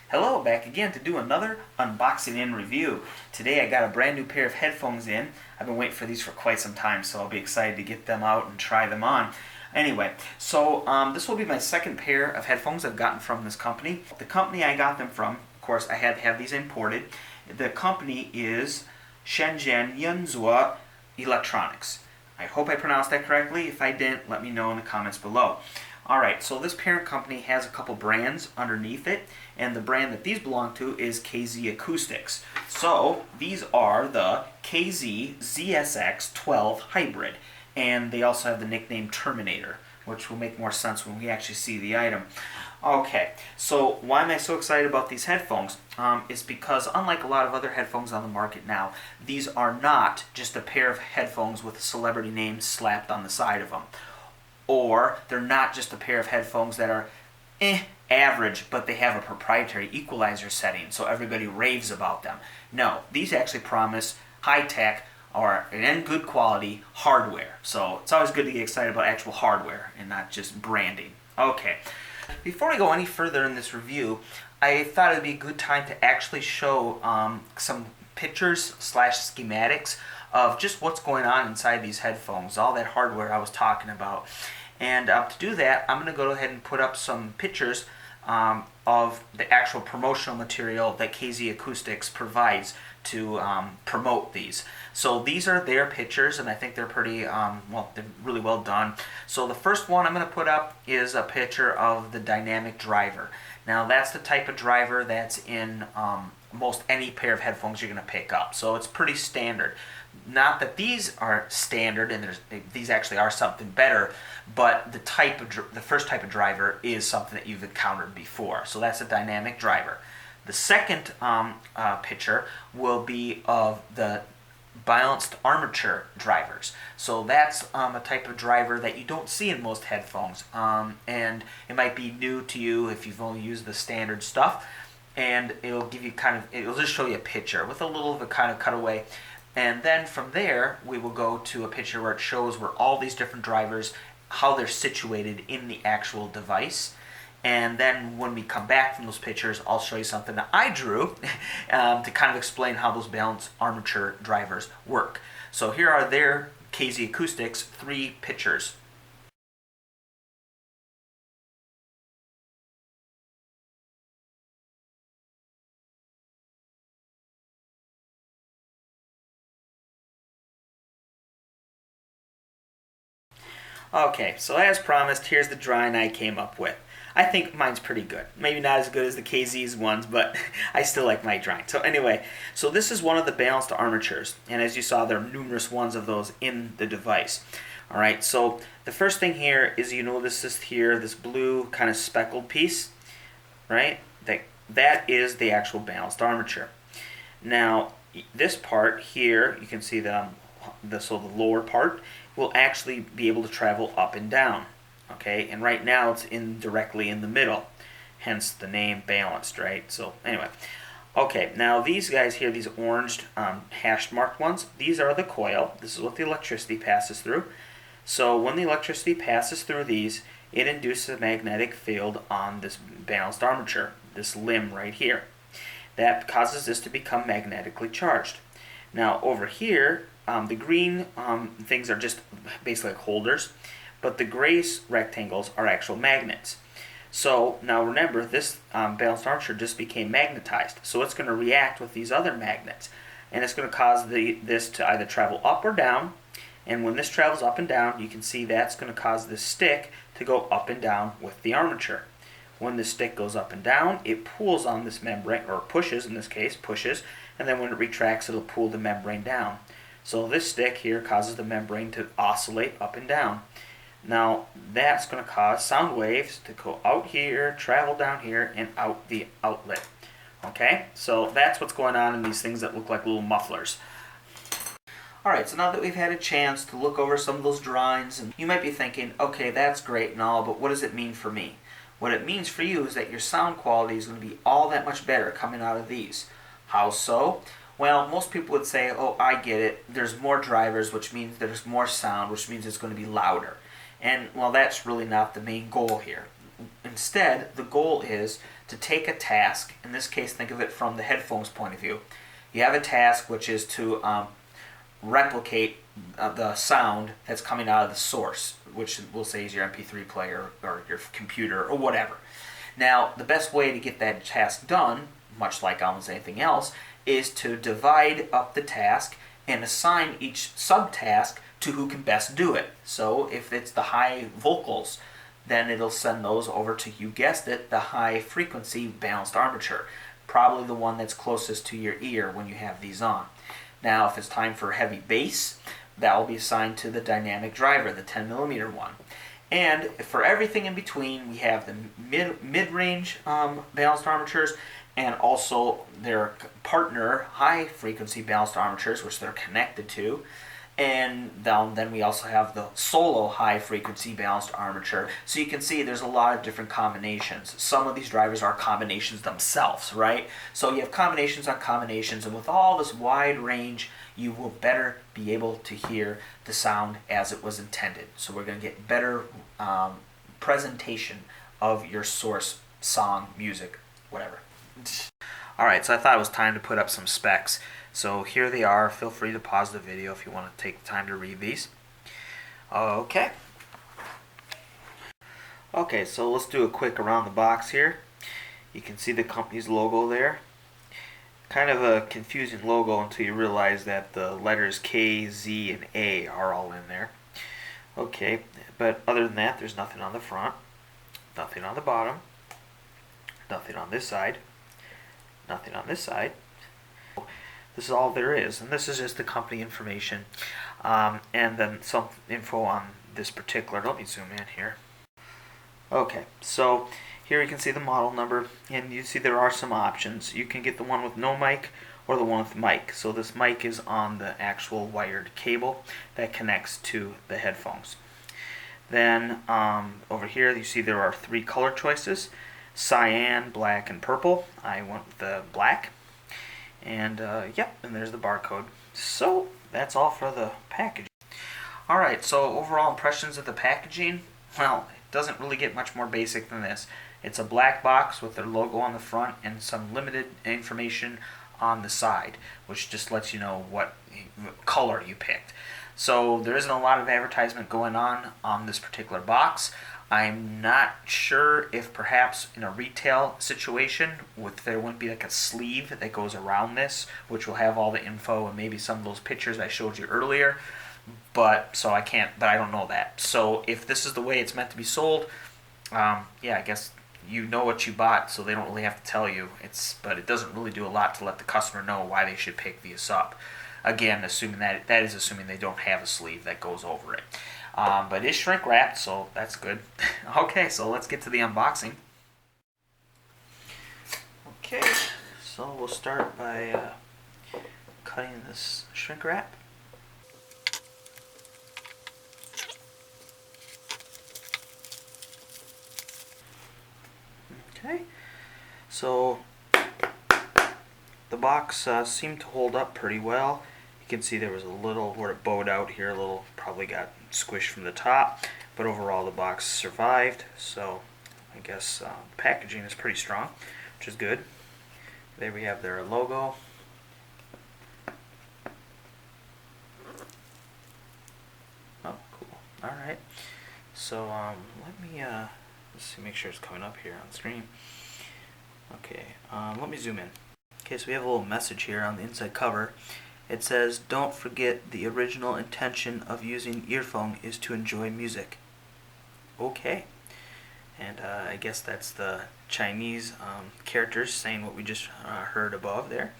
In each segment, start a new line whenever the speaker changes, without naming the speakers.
Hello, back again to do another unboxing and review. Today I got a brand new pair of headphones in. I've been waiting for these for quite some time, so I'll be excited to get them out and try them on. Anyway, so this will be my second pair of headphones I've gotten from this company. The company I got them from, of course, I had to have these imported. The company is Shenzhen Yanzhou Electronics. I hope I pronounced that correctly. If I didn't, let me know in the comments below. Alright, so this parent company has a couple brands underneath it, and the brand that these belong to is KZ Acoustics. So these are the KZ ZSX 12 Hybrid, and they also have the nickname Terminator, which will make more sense when we actually see the item. Okay, so why am I so excited about these headphones? It's because unlike a lot of other headphones on the market now, these are not just a pair of headphones with a celebrity name slapped on the side of them. Or they're not just a pair of headphones that are average, but they have a proprietary equalizer setting, so everybody raves about them. No, these actually promise high-tech and good quality hardware. So it's always good to get excited about actual hardware and not just branding. Okay, before I go any further in this review, I thought it would be a good time to actually show some pictures / schematics of just what's going on inside these headphones, all that hardware I was talking about. And to do that, I'm going to go ahead and put up some pictures of the actual promotional material that KZ Acoustics provides to promote these. So these are their pictures, and I think they're pretty, they're really well done. So the first one I'm going to put up is a picture of the dynamic driver. Now that's the type of driver that's in most any pair of headphones you're going to pick up. So it's pretty standard. Not that these are standard, and these actually are something better, but the first type of driver is something that you've encountered before. So that's a dynamic driver. The second picture will be of the balanced armature drivers. So that's a type of driver that you don't see in most headphones, and it might be new to you if you've only used the standard stuff. And it'll give you it'll just show you a picture with a little of a kind of cutaway. And then from there, we will go to a picture where it shows where all these different drivers, how they're situated in the actual device. And then when we come back from those pictures, I'll show you something that I drew to kind of explain how those balanced armature drivers work. So here are their KZ Acoustics 3 pictures. Okay, so as promised, here's the drawing I came up with. I think mine's pretty good. Maybe not as good as the KZ's ones, but I still like my drawing. So anyway, so this is one of the balanced armatures, and as you saw, there are numerous ones of those in the device. All right, so the first thing here is, you notice this here, this blue kind of speckled piece, right? That is the actual balanced armature. Now, this part here, you can see that the lower part will actually be able to travel up and down. Okay, and right now it's directly in the middle, hence the name balanced, right? So anyway, okay, now these guys here, these orange hashed marked ones, these are the coil. This is what the electricity passes through. So when the electricity passes through these, it induces a magnetic field on this balanced armature, this limb right here. That causes this to become magnetically charged. Now over here, the green things are just basically like holders, but the gray rectangles are actual magnets. So now remember, this balanced armature just became magnetized, so it's going to react with these other magnets, and it's going to cause this to either travel up or down. And when this travels up and down, you can see that's going to cause this stick to go up and down with the armature. When the stick goes up and down, it pulls on this membrane, or pushes, in this case, pushes, and then when it retracts, it'll pull the membrane down. So this stick here causes the membrane to oscillate up and down. Now that's going to cause sound waves to go out here, travel down here, and out the outlet. Okay, so that's what's going on in these things that look like little mufflers. Alright, so now that we've had a chance to look over some of those drawings, and you might be thinking, okay, that's great and all, but what does it mean for me? What it means for you is that your sound quality is going to be all that much better coming out of these. How so? Well, most people would say, oh, I get it. There's more drivers, which means there's more sound, which means it's going to be louder. And, well, that's really not the main goal here. Instead, the goal is to take a task. In this case, think of it from the headphones point of view. You have a task which is to replicate the sound that's coming out of the source, which we'll say is your MP3 player or your computer or whatever. Now, the best way to get that task done, much like almost anything else, is to divide up the task and assign each subtask to who can best do it. So if it's the high vocals, then it'll send those over to, you guessed it, the high frequency balanced armature, probably the one that's closest to your ear when you have these on. Now, if it's time for heavy bass, that will be assigned to the dynamic driver, the 10mm one. And for everything in between, we have the mid-range balanced armatures and also their partner high-frequency balanced armatures, which they're connected to. And then we also have the solo high-frequency balanced armature. So you can see there's a lot of different combinations. Some of these drivers are combinations themselves, right? So you have combinations on combinations, and with all this wide range, you will better be able to hear the sound as it was intended. So we're going to get better presentation of your source, song, music, whatever. Alright, so I thought it was time to put up some specs. So here they are. Feel free to pause the video if you want to take the time to read these. Okay. Okay, so let's do a quick around the box here. You can see the company's logo there. Kind of a confusing logo until you realize that the letters K, Z, and A are all in there. Okay, but other than that, there's nothing on the front, nothing on the bottom, nothing on this side, nothing on this side. This is all there is, and this is just the company information, and then some info on this particular. Let me zoom in here. Okay, so here you can see the model number, and you see there are some options. You can get the one with no mic or the one with mic. So this mic is on the actual wired cable that connects to the headphones. Then over here you see there are 3 color choices: cyan, black, and purple. I went with the black. And yep, and there's the barcode. So that's all for the packaging. Alright, so overall impressions of the packaging, well, it doesn't really get much more basic than this. It's a black box with their logo on the front and some limited information on the side, which just lets you know what color you picked. So there isn't a lot of advertisement going on this particular box. I'm not sure if perhaps in a retail situation there wouldn't be like a sleeve that goes around this, which will have all the info and maybe some of those pictures I showed you earlier. But I don't know that. So if this is the way it's meant to be sold, yeah, I guess you know what you bought, so they don't really have to tell you. But it doesn't really do a lot to let the customer know why they should pick these up. Again, assuming that is assuming they don't have a sleeve that goes over it. But it is shrink wrapped, so that's good. Okay, so let's get to the unboxing. Okay, so we'll start by cutting this shrink wrap. Okay, so the box seemed to hold up pretty well. You can see there was a little where it bowed out here, a little probably got squished from the top, but overall the box survived. So I guess the packaging is pretty strong, which is good. There we have their logo. Oh, cool. All right. So let me let's see, make sure it's coming up here on screen. Okay, let me zoom in. Okay, so we have a little message here on the inside cover. It says, "Don't forget the original intention of using earphone is to enjoy music." Okay. And I guess that's the Chinese characters saying what we just heard above there.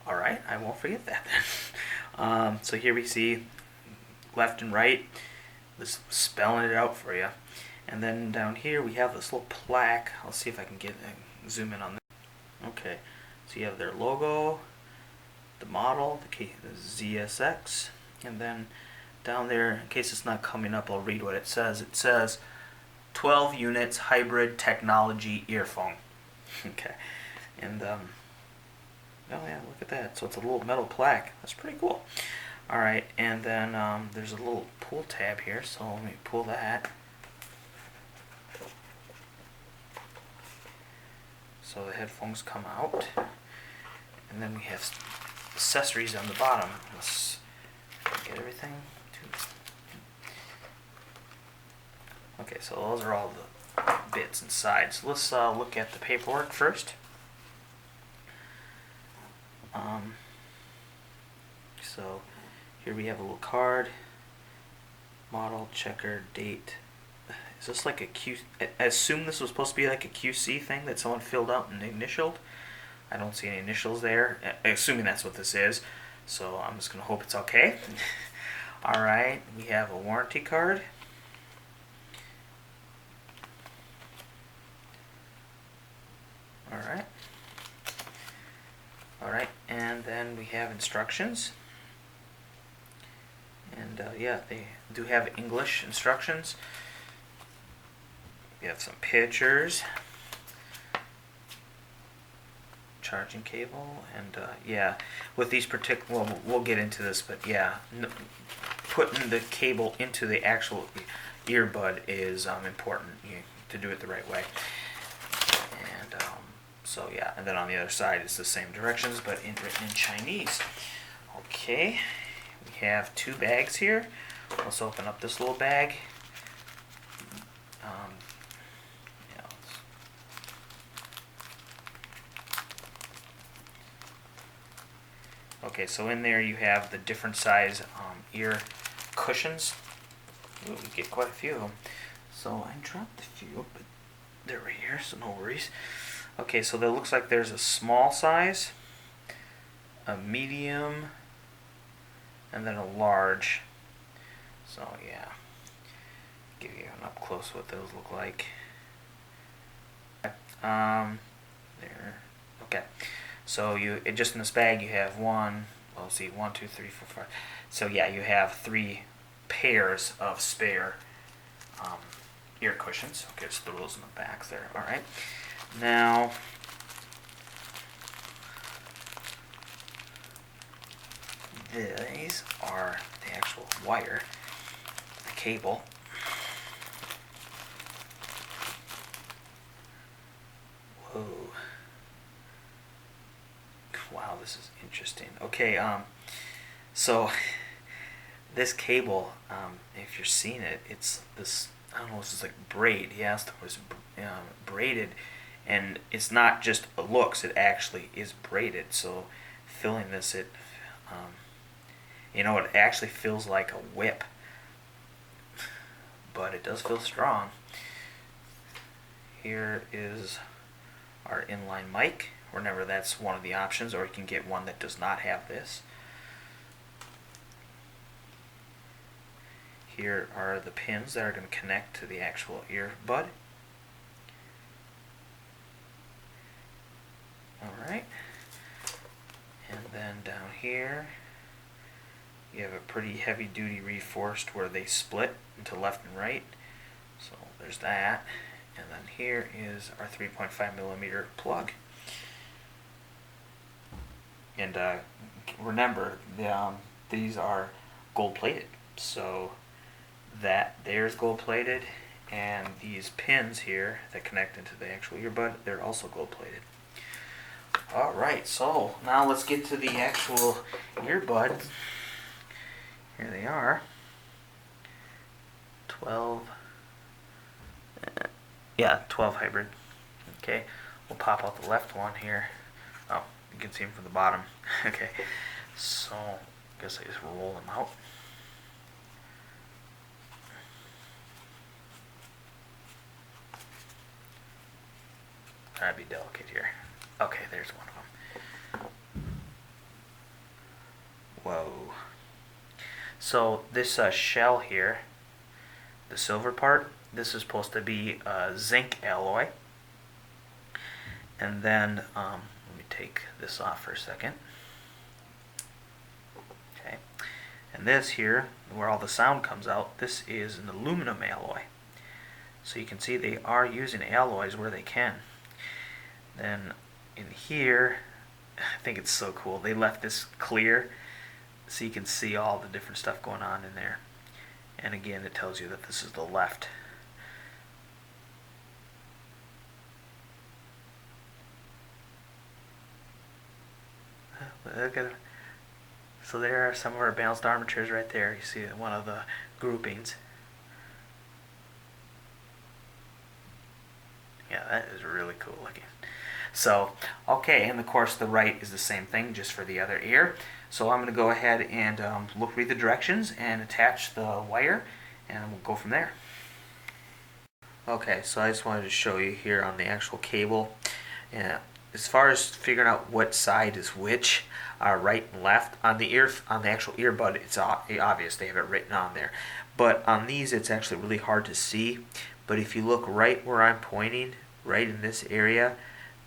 Alright, I won't forget that then. So here we see left and right, just spelling it out for you. And then down here we have this little plaque. I'll see if I can zoom in on this. Okay, so you have their logo, the model, the ZSX, and then down there, in case it's not coming up, I'll read what it says. It says 12 units hybrid technology earphone. Okay, and oh yeah, look at that. So it's a little metal plaque. That's pretty cool. Alright, and then there's a little pull tab here, so let me pull that. So the headphones come out, and then we have accessories on the bottom. Let's get everything. Okay, so those are all the bits inside. So let's look at the paperwork first. So here we have a little card, model, checker, date. Is this like a Q? I assume this was supposed to be like a QC thing that someone filled out and initialed. I don't see any initials there, assuming that's what this is. So I'm just gonna hope it's okay. All right, we have a warranty card. All right, and then we have instructions. And yeah, they do have English instructions. We have some pictures, charging cable, and yeah, with these particular, well, we'll get into this, but yeah, putting the cable into the actual earbud is important to do it the right way. And so yeah, and then on the other side it's the same directions, but written in Chinese. Okay, we have two bags here. Let's open up this little bag. Okay, so in there you have the different size ear cushions. Ooh, we get quite a few of them. So I dropped a few, but they're right here, so no worries. Okay, so there looks like there's a small size, a medium, and then a large. So yeah, give you an up close what those look like. There. Okay. So just in this bag you have one, 2, 3, 4, 5. So yeah, you have 3 pairs of spare ear cushions. Okay, just throw those in the back there. All right. Now, these are the actual wire, the cable. Whoa. Wow, this is interesting. Okay, so this cable, if you're seeing it, it's this, I don't know, this is like braid. Yes, it was braided, and it's not just a looks, it actually is braided. So filling this, it actually feels like a whip, but it does feel strong. Here is our inline mic, whenever that's one of the options, or you can get one that does not have this. Here are the pins that are going to connect to the actual earbud. Alright, and then down here you have a pretty heavy duty reinforced where they split into left and right. So there's that. And then here is our 3.5mm plug. And remember, these are gold plated. So there's gold plated, and these pins here that connect into the actual earbud, they're also gold plated. Alright, so now let's get to the actual earbuds. Here they are. 12 hybrid. Okay, we'll pop out the left one here. Oh, you can see them from the bottom. Okay, so I guess I just roll them out. Try to be delicate here. Okay, there's one of them. Whoa. So this shell here, the silver part, this is supposed to be zinc alloy. And then, let me take this off for a second. Okay. And this here, where all the sound comes out, this is an aluminum alloy. So you can see they are using alloys where they can. Then in here, I think it's so cool, they left this clear so you can see all the different stuff going on in there. And again, it tells you that this is the left.
Look at, so there are some of our balanced armatures right there. You see one of the groupings. Yeah, that is really cool looking. So, okay, and of course the right is the same thing, just for the other ear. So I'm going to go ahead and read the directions and attach the wire, and we'll go from there. Okay, so I just wanted to show you here on the actual cable. As far as figuring out what side is which, right and left, on the actual earbud, it's obvious, they have it written on there. But on these, it's actually really hard to see. But if you look right where I'm pointing, right in this area,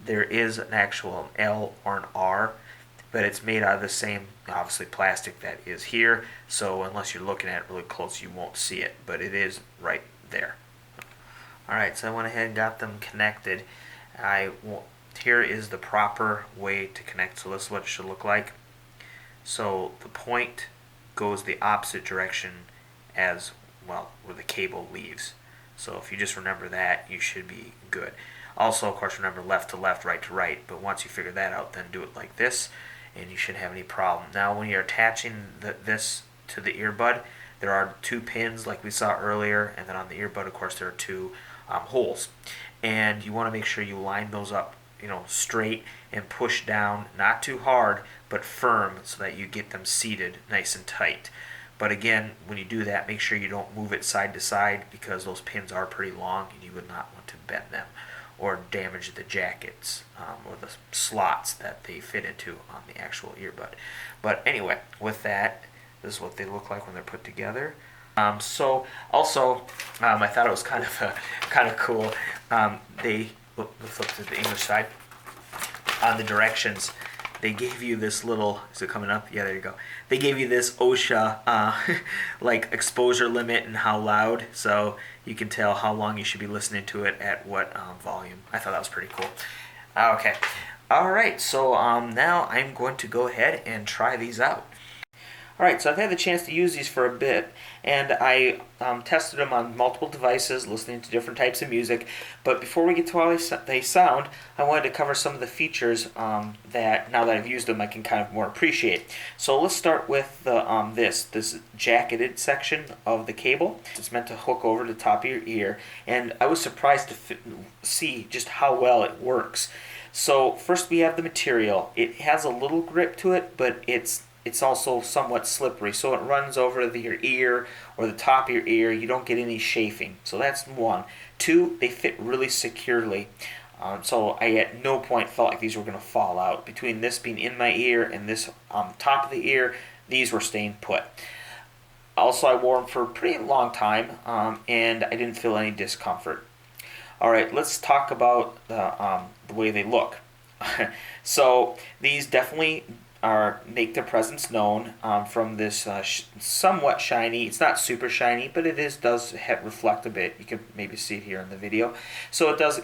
there is an actual L or an R, but it's made out of the same, obviously, plastic that is here. So unless you're looking at it really close, you won't see it, but it is right there. Alright, so I went ahead and got them connected. Here is the proper way to connect, so this is what it should look like. So the point goes the opposite direction as, well, where the cable leaves. So if you just remember that, you should be good. Also, of course, remember left to left, right to right, but once you figure that out, then do it like this, and you shouldn't have any problem. Now, when you're attaching this to the earbud, there are 2 pins like we saw earlier, and then on the earbud, of course, there are 2 holes. And you want to make sure you line those up, straight, and push down, not too hard, but firm, so that you get them seated nice and tight. But again, when you do that, make sure you don't move it side to side, because those pins are pretty long and you would not want to bend them or damage the jackets or the slots that they fit into on the actual earbud. But anyway, with that, this is what they look like when they're put together. So also, I thought it was kind of cool. Let's flip to the English side. On the directions, they gave you this little, is it coming up? Yeah, there you go. They gave you this OSHA like exposure limit and how loud, so you can tell how long you should be listening to it at what volume. I thought that was pretty cool. Okay. Alright, so now I'm going to go ahead and try these out. Alright, so I've had the chance to use these for a bit, and I tested them on multiple devices, listening to different types of music. But before we get to how they sound, I wanted to cover some of the features that, now that I've used them, I can kind of more appreciate. So let's start with the this jacketed section of the cable. It's meant to hook over the top of your ear, and I was surprised to see just how well it works. So first we have the material. It has a little grip to it, but it's also somewhat slippery, so it runs over your ear or the top of your ear. You don't get any chafing, so that's one. 2, they fit really securely, so I at no point felt like these were going to fall out. Between this being in my ear and this on the top of the ear, these were staying put. Also, I wore them for a pretty long time, and I didn't feel any discomfort. Alright, let's talk about the way they look. So these definitely make their presence known from this somewhat shiny. It's not super shiny, but it does reflect a bit. You can maybe see it here in the video. So it does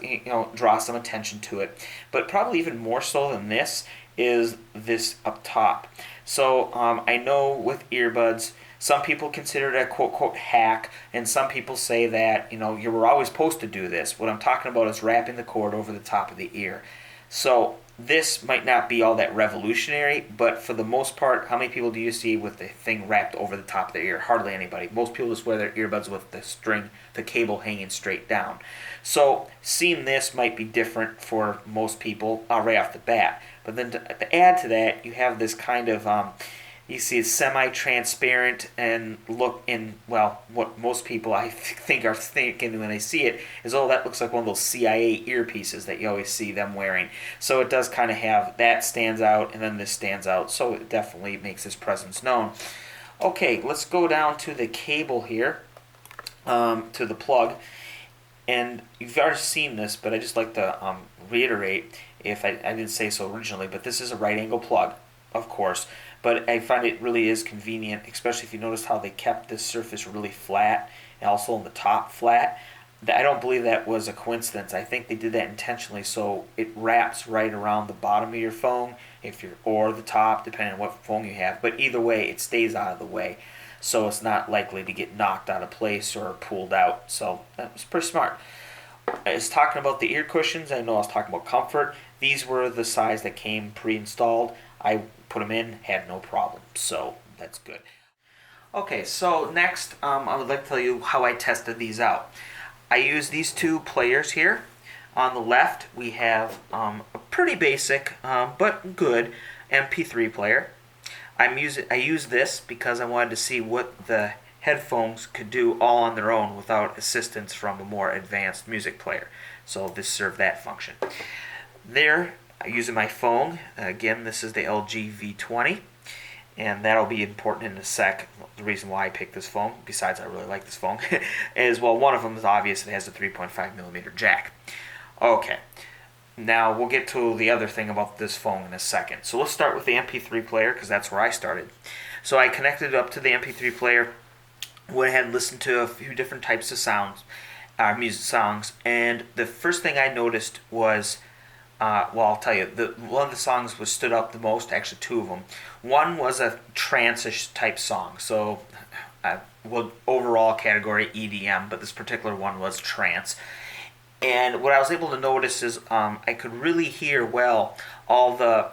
draw some attention to it. But probably even more so than this is this up top. So I know with earbuds, some people consider it a quote hack, and some people say that you were always supposed to do this. What I'm talking about is wrapping the cord over the top of the ear. So this might not be all that revolutionary, but for the most part, how many people do you see with the thing wrapped over the top of their ear? Hardly anybody. Most people just wear their earbuds with the cable hanging straight down. So seeing this might be different for most people right off the bat. But then to add to that, you have this kind of you see it's semi-transparent and look in, well, what most people I think are thinking when they see it is, oh, that looks like one of those CIA earpieces that you always see them wearing. So it does kind of have, that stands out, and then this stands out, so it definitely makes its presence known. Okay, let's go down to the cable here, to the plug. And you've already seen this, but I just like to reiterate, if I didn't say so originally, but this is a right angle plug, of course. But I find it really is convenient, especially if you notice how they kept this surface really flat, and also on the top flat. I don't believe that was a coincidence. I think they did that intentionally, so it wraps right around the bottom of your phone, or the top, depending on what phone you have. But either way, it stays out of the way, so it's not likely to get knocked out of place or pulled out. So that was pretty smart. I was talking about the ear cushions. I know I was talking about comfort. These were the size that came pre-installed. I put them in, had no problem. So that's good. Okay, so next I would like to tell you how I tested these out. I use these two players here. On the left, we have a pretty basic but good MP3 player. I use this because I wanted to see what the headphones could do all on their own without assistance from a more advanced music player. So this served that function. There, using my phone, again, this is the LG V20, and that'll be important in a sec. The reason why I picked this phone, besides I really like this phone, is, well, one of them is obvious. It has a 3.5mm jack. Okay, now we'll get to the other thing about this phone in a second. So let's start with the MP3 player, because that's where I started. So I connected it up to the MP3 player, went ahead and listened to a few different types of sounds, music songs, and the first thing I noticed was, well, I'll tell you, one of the songs was stood up the most, actually two of them. One was a trance-ish type song, so well, overall category EDM, but this particular one was trance. And what I was able to notice is I could really hear well all the,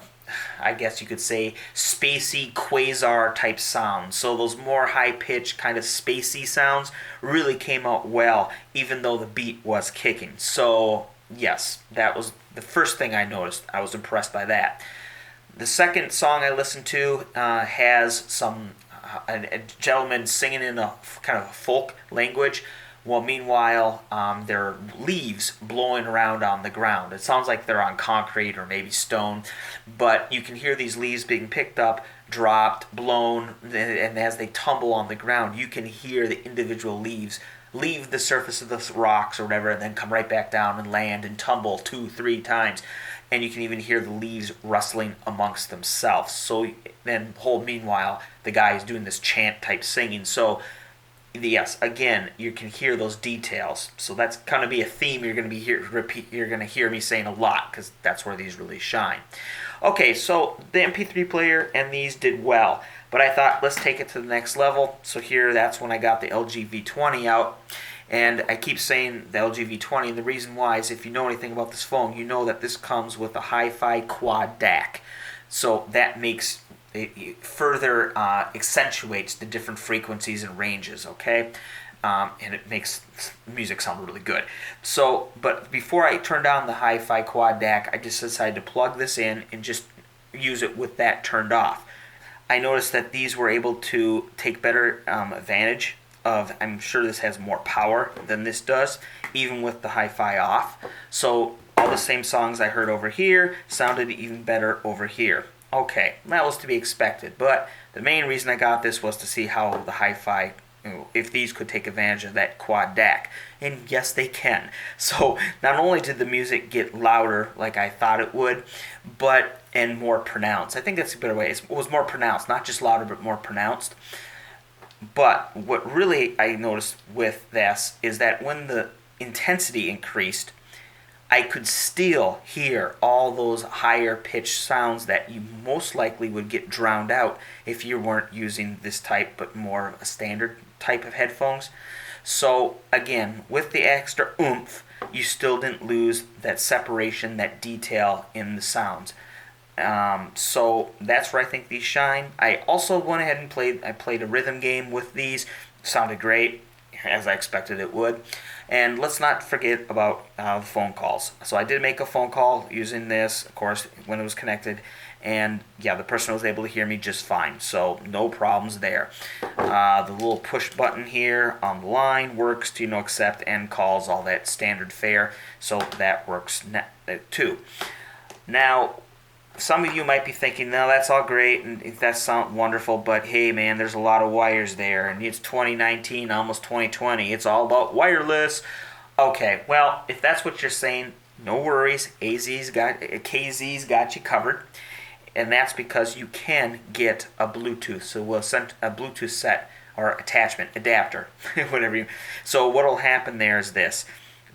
I guess you could say, spacey quasar type sounds. So those more high-pitched kind of spacey sounds really came out well, even though the beat was kicking. So yes, that was the first thing I noticed. I was impressed by that. The second song I listened to has some a gentleman singing in a kind of folk language. Well, meanwhile, there are leaves blowing around on the ground. It sounds like they're on concrete or maybe stone, but you can hear these leaves being picked up, dropped, blown, and as they tumble on the ground, you can hear the individual leaves leave the surface of the rocks or whatever, and then come right back down and land and tumble 2-3 times. And you can even hear the leaves rustling amongst themselves. So then, meanwhile, the guy is doing this chant type singing. So yes, again, you can hear those details. So that's going to be a theme you're going to be you're going to hear me saying a lot, because that's where these really shine. Okay, so the MP3 player and these did well, but I thought, let's take it to the next level. So here, that's when I got the LG V20 out. And I keep saying the LG V20, and the reason why is, if you know anything about this phone, you know that this comes with a hi-fi quad DAC. So that makes it further accentuates the different frequencies and ranges, okay? And it makes music sound really good. So, but before I turned on the hi-fi quad DAC, I just decided to plug this in and just use it with that turned off. I noticed that these were able to take better advantage of, I'm sure this has more power than this does, even with the hi-fi off. So all the same songs I heard over here sounded even better over here. Okay, that was to be expected, but the main reason I got this was to see how the hi-fi, if these could take advantage of that quad DAC. And yes, they can. So not only did the music get louder like I thought it would, and more pronounced. I think that's a better way. It was more pronounced, not just louder, but more pronounced. But what really I noticed with this is that when the intensity increased, I could still hear all those higher pitched sounds that you most likely would get drowned out if you weren't using this type, but more of a standard type of headphones. So again, with the extra oomph, you still didn't lose that separation, that detail in the sounds. So that's where I think these shine. I also went ahead and played a rhythm game with these. Sounded great, as I expected it would. And let's not forget about the phone calls. So I did make a phone call using this, of course, when it was connected. And yeah, the person was able to hear me just fine. So no problems there. The little push button here on the line works to accept end calls, all that standard fare. So that works too. Now, some of you might be thinking, no, that's all great and that sounds wonderful, but hey man, there's a lot of wires there, and it's 2019, almost 2020. It's all about wireless. Okay, well, if that's what you're saying, no worries. KZ's got you covered, and that's because you can get a Bluetooth. So we'll send a Bluetooth set or attachment, adapter, whatever you. So what'll happen there is this: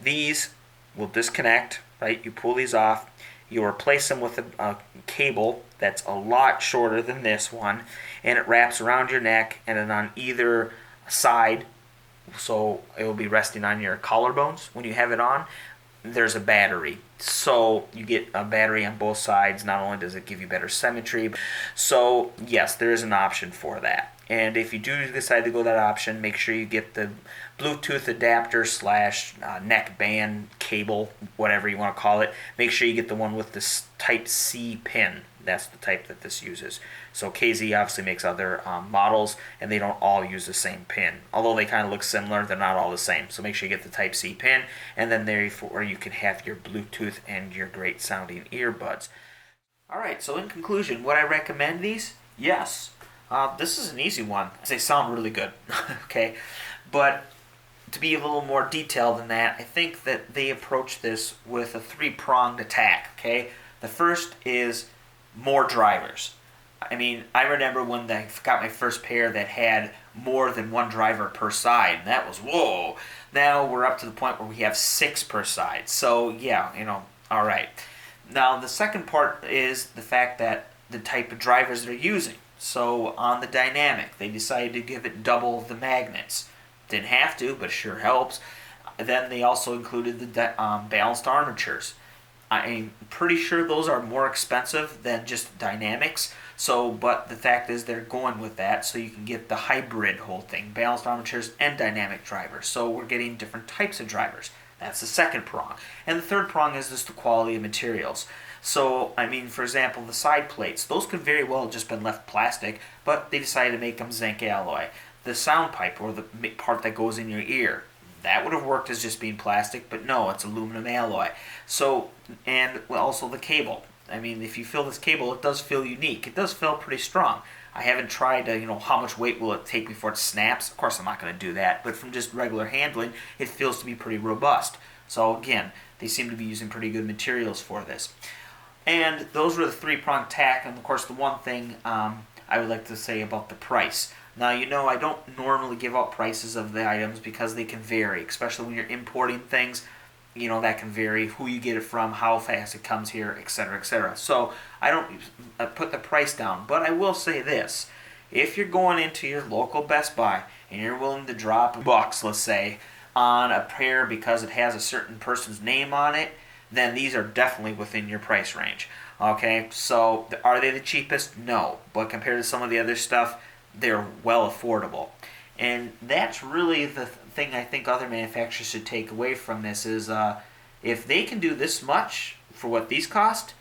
these will disconnect. Right, you pull these off. You replace them with a cable that's a lot shorter than this one, and it wraps around your neck and then on either side, so it will be resting on your collarbones when you have it on. there's a battery. So you get a battery on both sides. Not only does it give you better symmetry, so yes, there is an option for that. And if you do decide to go that option, make sure you get the Bluetooth adapter slash neck band cable, whatever you want to call it. Make sure you get the one with this Type C pin. That's the type that this uses. So KZ obviously makes other models, and they don't all use the same pin. Although they kind of look similar, they're not all the same. So make sure you get the Type C pin, and then therefore you can have your Bluetooth and your great sounding earbuds. Alright, so in conclusion, would I recommend these? Yes. This is an easy one. They sound really good. Okay, but to be a little more detailed than that, I think that they approach this with a three-pronged attack. Okay, the first is more drivers. I mean, I remember when I got my first pair that had more than one driver per side, and that was whoa. Now we're up to the point where we have 6 per side. So yeah, all right. Now the second part is the fact that the type of drivers they're using. So on the dynamic, they decided to give it double the magnets. Didn't have to, but sure helps. Then they also included the balanced armatures. I'm pretty sure those are more expensive than just dynamics. So, but the fact is they're going with that, so you can get the hybrid whole thing, balanced armatures and dynamic drivers. So we're getting different types of drivers. That's the second prong. And the third prong is just the quality of materials. So, I mean, for example, the side plates, those could very well have just been left plastic, but they decided to make them zinc alloy. The sound pipe, or the part that goes in your ear, that would have worked as just being plastic, but no, it's aluminum alloy. So, and also the cable. I mean, if you feel this cable, it does feel unique. It does feel pretty strong. I haven't tried, how much weight will it take before it snaps. Of course, I'm not going to do that, but from just regular handling, it feels to be pretty robust. So again, they seem to be using pretty good materials for this. And those were the three-pronged attack, and of course the one thing I would like to say about the price. Now, I don't normally give out prices of the items because they can vary, especially when you're importing things. That can vary, who you get it from, how fast it comes here, etc., etc. So I don't put the price down, but I will say this. If you're going into your local Best Buy and you're willing to drop $1, let's say, on a pair because it has a certain person's name on it, then these are definitely within your price range. Okay, so are they the cheapest? No, but compared to some of the other stuff, they're well affordable. And that's really the thing I think other manufacturers should take away from this is if they can do this much for what these cost,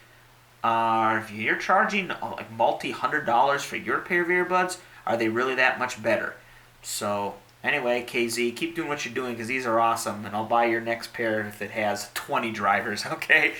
if you're charging like multi-$100 for your pair of earbuds, are they really that much better? So anyway, KZ, keep doing what you're doing because these are awesome, and I'll buy your next pair if it has 20 drivers, okay?